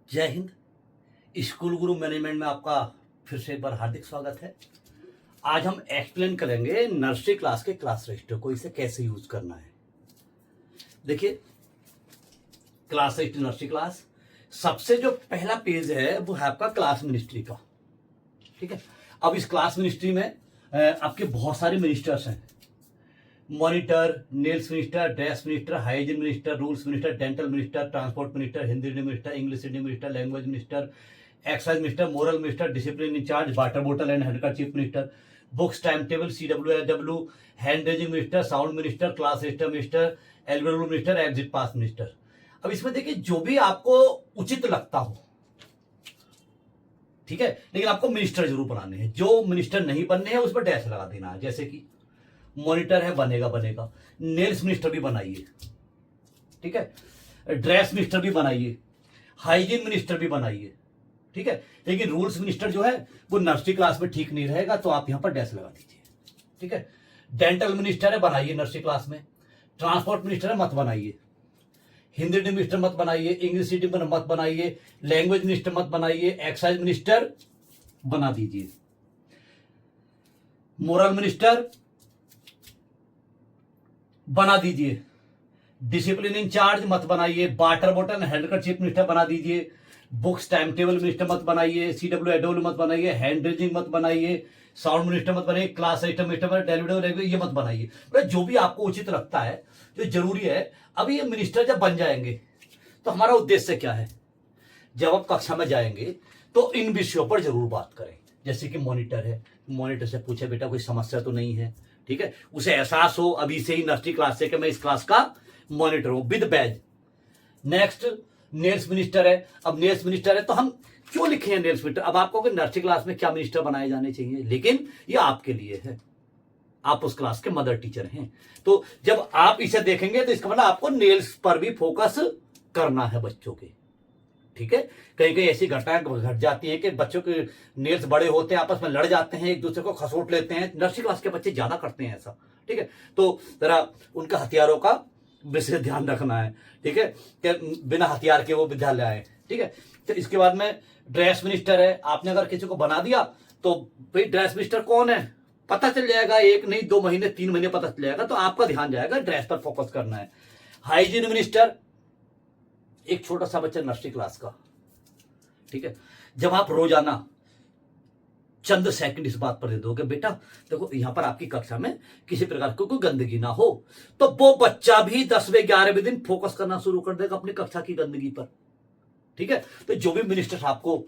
जय हिंद। स्कूल गुरु मैनेजमेंट में आपका फिर से एक बार हार्दिक स्वागत है। आज हम एक्सप्लेन करेंगे नर्सरी क्लास के क्लास रजिस्टर को, इसे कैसे यूज करना है। देखिए, क्लास रजिस्टर नर्सरी क्लास, सबसे जो पहला पेज है वो है आपका क्लास मिनिस्ट्री का। ठीक है, अब इस क्लास मिनिस्ट्री में आपके बहुत सारे मिनिस्टर्स हैं। Monitor, nails minister, dress minister, hygiene minister, rules minister, dental minister, transport minister, Hindi reading minister, English reading minister, language minister, excise minister, moral minister, discipline incharge, water बोतल and handkerchief minister, books time table, CWW, hand raising minister, sound minister, class register minister, algorithm minister, exit pass minister. अब इसमें देखिए, जो भी आपको उचित लगता हो, ठीक है, लेकिन आपको मिनिस्टर जरूर बनाने हैं। जो मिनिस्टर नहीं बनने हैं उस पर डैश लगा देना है। जैसे कि मॉनिटर है, बनेगा बनेगा। नेल्स मिनिस्टर भी बनाइए, ठीक है। ड्रेस मिनिस्टर भी बनाइए, हाइजीन मिनिस्टर भी बनाइए, ठीक है। लेकिन रूल्स मिनिस्टर जो है वो नर्सरी क्लास में ठीक नहीं रहेगा, तो आप यहां पर डैश लगा दीजिए, ठीक है। डेंटल मिनिस्टर है, बनाइए नर्सरी क्लास में। ट्रांसपोर्ट मिनिस्टर है, मत बनाइए। हिंदी मिनिस्टर मत बनाइए, इंग्लिश रीडिंग मत बनाइए, लैंग्वेज मिनिस्टर मत बनाइए, एक्साइज मिनिस्टर बना दीजिए। मोरल मिनिस्टर बना दीजिए। डिसिप्लिन इंचार्ज मत बनाइए। वाटर बॉटल हैंडकरचीफ मिनिस्टर बना दीजिए। बुक्स टाइम टेबल मिनिस्टर मत बनाइए। CWW मत बनाइए। हैंड रेजिंग मत बनाइए। साउंड मिनिस्टर मत बनाइए। क्लास रजिस्टर मिनिस्टर, डेलीवेटिव ये मत बनाइए। मतलब जो भी आपको उचित लगता है, जो जरूरी है। अभी ये मिनिस्टर जब बन जाएंगे तो हमारा उद्देश्य क्या है, जब आप कक्षा में जाएंगे तो इन विषयों पर जरूर बात करें। जैसे कि मॉनिटर है, मॉनिटर से पूछे बेटा कोई समस्या तो नहीं है, ठीक है। उसे एहसास हो अभी से ही नर्सरी क्लास से कि मैं इस क्लास का मॉनिटर हूं with badge. Next, nails minister है। अब नेल्स मिनिस्टर है तो हम क्यों लिखे हैं नेल्स मिनिस्टर? अब आपको नर्सरी क्लास में क्या मिनिस्टर बनाए जाने चाहिए, लेकिन ये आपके लिए है, आप उस क्लास के मदर टीचर हैं। तो जब आप इसे देखेंगे तो इसका मतलब आपको नेल्स पर भी फोकस करना है बच्चों के, ठीक है। कहीं कहीं ऐसी घटनाएं घट जाती हैं कि बच्चों के नेल्स बड़े होते हैं, आपस में लड़ जाते हैं, एक दूसरे को खसोट लेते हैं। नर्सरी क्लास के बच्चे ज्यादा करते हैं ऐसा, ठीक है। तो जरा उनका हथियारों का विशेष ध्यान रखना है, ठीक है, कि बिना हथियार के वो विद्यालय आए, ठीक है। तो इसके बाद में ड्रेस मिनिस्टर है। आपने अगर किसी को बना दिया तो भाई ड्रेस मिनिस्टर कौन है पता चल जाएगा, 1 नहीं 2 महीने 3 महीने पता चल जाएगा, तो आपका ध्यान जाएगा ड्रेस पर फोकस करना है। हाइजीन मिनिस्टर, एक छोटा सा बच्चा नर्सरी क्लास का, ठीक है, जब आप रोजाना चंद सेकंड इस बात पर दे दोगे बेटा देखो यहां पर आपकी कक्षा में किसी प्रकार की कोई गंदगी ना हो, तो वो बच्चा भी 10वें 11वें दिन फोकस करना शुरू कर देगा अपनी कक्षा की गंदगी पर, ठीक है। तो जो भी मिनिस्टर्स आपको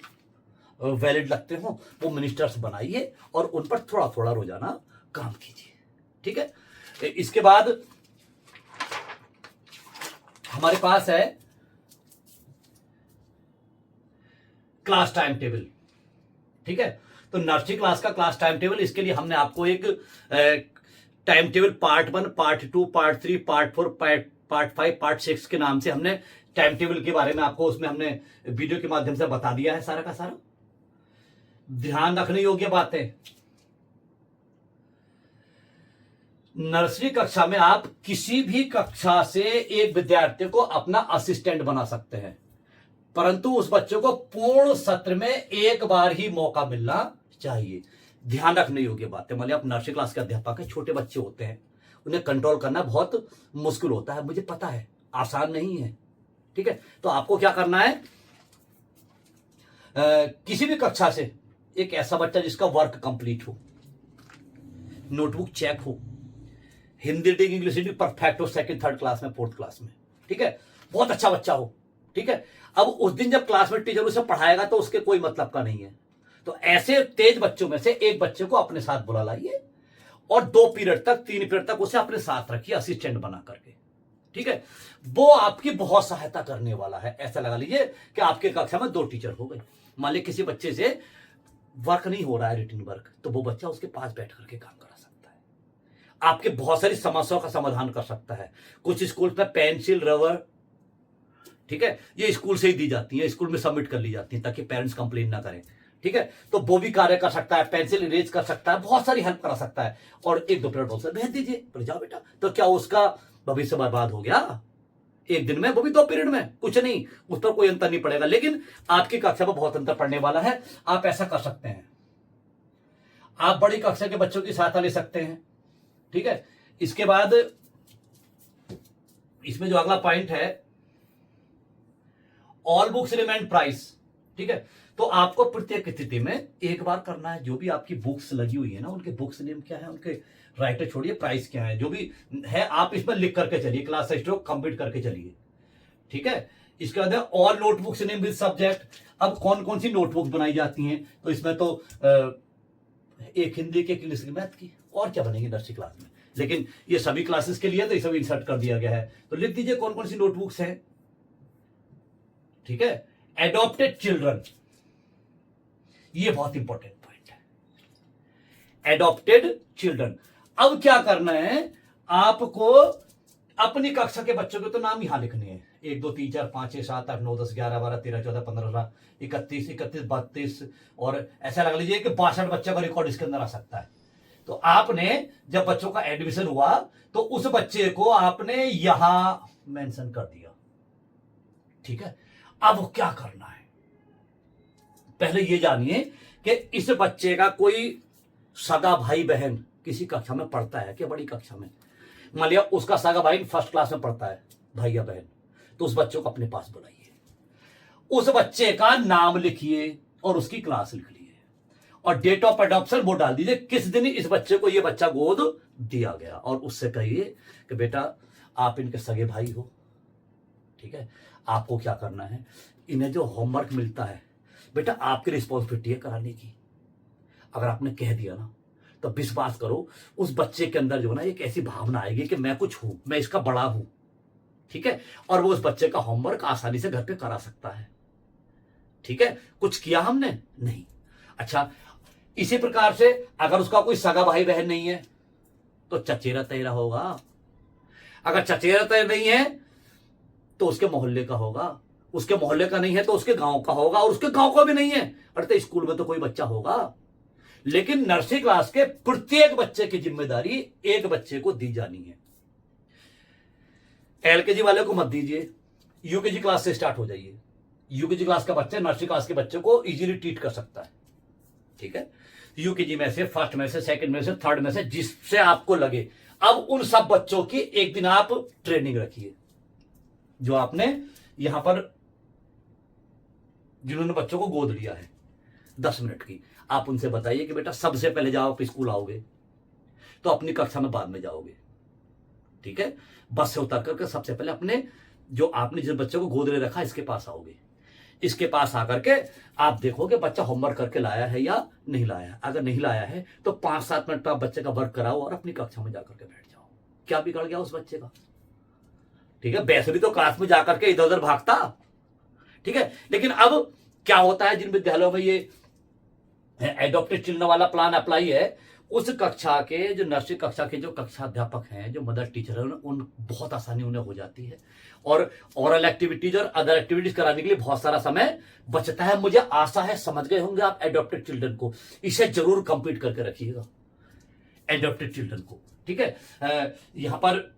वैलिड लगते हो वो मिनिस्टर्स बनाइए और उन पर थोड़ा थोड़ा रोजाना काम कीजिए, ठीक है। इसके बाद हमारे पास है क्लास टाइम टेबल, ठीक है। तो नर्सरी क्लास का क्लास टाइम टेबल, इसके लिए हमने आपको एक time table part 1, part 2, part 3, part 4, part 5, part 6 के नाम से हमने टाइम टेबल के बारे में आपको उसमें हमने वीडियो के माध्यम से बता दिया है सारा का सारा। ध्यान रखने योग्य बातें, नर्सरी कक्षा में आप किसी भी कक्षा से एक विद्यार्थी को अपना असिस्टेंट बना सकते हैं, परंतु उस बच्चे को पूर्ण सत्र में एक बार ही मौका मिलना चाहिए। ध्यान रखने योग्य बात है। मान लिया आप नर्सरी क्लास के अध्यापक है, छोटे बच्चे होते हैं, उन्हें कंट्रोल करना बहुत मुश्किल होता है, मुझे पता है, आसान नहीं है, ठीक है। तो आपको क्या करना है, किसी भी कक्षा से एक ऐसा बच्चा जिसका वर्क कंप्लीट हो, नोटबुक चेक हो, Hindi reading English reading perfect हो, 2nd 3rd क्लास में 4th क्लास में, ठीक है, बहुत अच्छा बच्चा हो, ठीक है। अब उस दिन जब क्लास में टीचर उसे पढ़ाएगा तो उसके कोई मतलब का नहीं है, तो ऐसे तेज बच्चों में से एक बच्चे को अपने साथ बुला लाइए और 2 पीरियड तक 3 पीरियड तक उसे अपने साथ रखिए असिस्टेंट बना करके, ठीक है। वो आपकी बहुत सहायता करने वाला है। ऐसा लगा लीजिए कि आपके कक्षा में 2 टीचर हो गए। मान लीजिए किसी बच्चे से वर्क नहीं हो रहा है, रिटन वर्क, तो वो बच्चा उसके पास बैठ करके काम करा सकता है, आपके बहुत सारी समस्याओं का समाधान कर सकता है। कुछ स्कूल में पेंसिल रबर, ठीक है, ये स्कूल से ही दी जाती है, स्कूल में सबमिट कर ली जाती है ताकि पेरेंट्स कंप्लेन ना करें, ठीक है। तो वो भी कार्य कर सकता है, पेंसिल इरेज कर सकता है, बहुत सारी हेल्प करा सकता है, और 1-2 पीरियड बोल भेज दीजिए, बोले जाओ बेटा। तो क्या उसका भविष्य बर्बाद हो गया? एक दिन में, वो भी 2 पीरियड में, कुछ नहीं, उस पर कोई अंतर नहीं पड़ेगा। लेकिन आपकी कक्षा में बहुत अंतर पड़ने वाला है। आप ऐसा कर सकते हैं, आप बड़ी कक्षा के बच्चों की सहायता ले सकते हैं। ठीक है, इसके बाद इसमें जो अगला पॉइंट है, ऑल बुक्स रिमेन प्राइस। ठीक है, तो आपको प्रत्येक स्थिति में एक बार करना है, जो भी आपकी बुक्स लगी हुई है ना, उनके बुक्स नेम क्या है, उनके राइटर छोड़िए, प्राइस क्या है, जो भी है आप इसमें लिख करके चलिए, क्लास रजिस्टर कंप्लीट करके चलिए। ठीक है, इसके बाद all notebooks name with subject. अब कौन कौन सी नोटबुक्स बनाई जाती हैं, तो इसमें तो एक हिंदी की, एक इंग्लिश की, मैथ की, और क्या बनेगी नर्सरी क्लास में, लेकिन ये सभी क्लासेस के लिए तो ये सब इंसर्ट कर दिया गया है। तो लिख दीजिए कौन कौन सी नोटबुक्स हैं। ठीक है, एडॉप्टेड चिल्ड्रन, ये बहुत इंपॉर्टेंट पॉइंट है, एडॉप्टेड चिल्ड्रन। अब क्या करना है, आपको अपनी कक्षा के बच्चों के तो नाम यहां लिखने हैं, 1 2 3 4 5 6 7 8 9 10 11 12 13 14 15 16 31 31 32, और ऐसा लगा लीजिए कि 62 बच्चों का रिकॉर्ड इसके अंदर आ सकता है। तो आपने जब बच्चों का एडमिशन हुआ तो उस बच्चे को आपने यहां मेंशन कर दिया। ठीक है, अब क्या करना है, पहले ये जानिए कि इस बच्चे का कोई सगा भाई बहन किसी कक्षा में पढ़ता है, क्या बड़ी कक्षा में, मान लिया उसका सगा भाई फर्स्ट क्लास में पढ़ता है, भाई या बहन, तो उस बच्चों को अपने पास बुलाइए, उस बच्चे का नाम लिखिए और उसकी क्लास लिख लिए, और डेट ऑफ एडॉप्शन वो डाल दीजिए, किस दिन इस बच्चे को ये बच्चा गोद दिया गया, और उससे कहिए कि बेटा आप इनके सगे भाई हो। ठीक है, आपको क्या करना है, इन्हें जो होमवर्क मिलता है बेटा आपकी रिस्पॉन्सिबिलिटी है कराने की। अगर आपने कह दिया ना, तो विश्वास करो उस बच्चे के अंदर जो ना एक ऐसी भावना आएगी कि मैं कुछ हूं, मैं इसका बड़ा हूं। ठीक है, और वो उस बच्चे का होमवर्क आसानी से घर पे करा सकता है। ठीक है, कुछ किया हमने नहीं। अच्छा, इसी प्रकार से अगर उसका कोई सगा भाई बहन नहीं है तो चचेरा तेरा होगा, अगर चचेरा तेरा नहीं है तो उसके मोहल्ले का होगा, उसके मोहल्ले का नहीं है तो उसके गांव का होगा, और उसके गांव का भी नहीं है अरे तो स्कूल में तो कोई बच्चा होगा। लेकिन नर्सरी क्लास के प्रत्येक बच्चे की जिम्मेदारी एक बच्चे को दी जानी है। एलकेजी वाले को मत दीजिए, यूकेजी क्लास से स्टार्ट हो जाइए। यूकेजी क्लास का बच्चा नर्सरी क्लास के बच्चे को इजीली ट्रीट कर सकता है। ठीक है, यूकेजी में से, फर्स्ट में से, सेकंड में से, थर्ड में से, जिससे आपको लगे। अब उन सब बच्चों की एक दिन आप ट्रेनिंग रखिए, जो आपने यहां पर जिन्होंने बच्चों को गोद लिया है 10 मिनट की, आप उनसे बताइए कि बेटा सबसे पहले जब आप स्कूल आओगे तो अपनी कक्षा में बाद में जाओगे। ठीक है, बस से उतर करके सबसे पहले अपने जो आपने जिस बच्चे को गोद ले रखा है इसके पास आओगे। इसके पास आकर के आप देखोगे बच्चा होमवर्क करके लाया है या नहीं लाया। अगर नहीं लाया है तो 5-7 मिनट पर आप बच्चे का वर्क कराओ और अपनी कक्षा में जाकर के बैठ जाओ। क्या बिगड़ गया उस बच्चे का? ठीक है, वैसे भी तो क्लास में जाकर के इधर उधर भागता। ठीक है, लेकिन अब क्या होता है, जिन विद्यालयों में ये एडॉप्टेड चिल्ड्रन वाला प्लान अप्लाई है, उस कक्षा के जो नर्सरी कक्षा के जो कक्षा अध्यापक हैं, जो मदर टीचर हैं, उन बहुत आसानी उन्हें हो जाती है, और ओरल एक्टिविटीज और अदर एक्टिविटीज कराने के लिए बहुत सारा समय बचता है। मुझे आशा है समझ गए होंगे आप एडॉप्टेड चिल्ड्रन को, इसे जरूर कंप्लीट करके रखिएगा एडॉप्टेड चिल्ड्रन को। ठीक है, यहां पर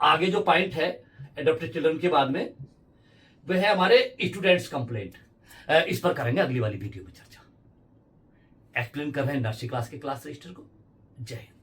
आगे जो पॉइंट है एडॉप्टेड चिल्ड्रन के बाद में, वह है हमारे स्टूडेंट्स कंप्लेंट। इस पर करेंगे अगली वाली वीडियो में चर्चा। एक्सप्लेन कर रहे हैं नर्सरी क्लास के क्लास रजिस्टर को। जय हिंद।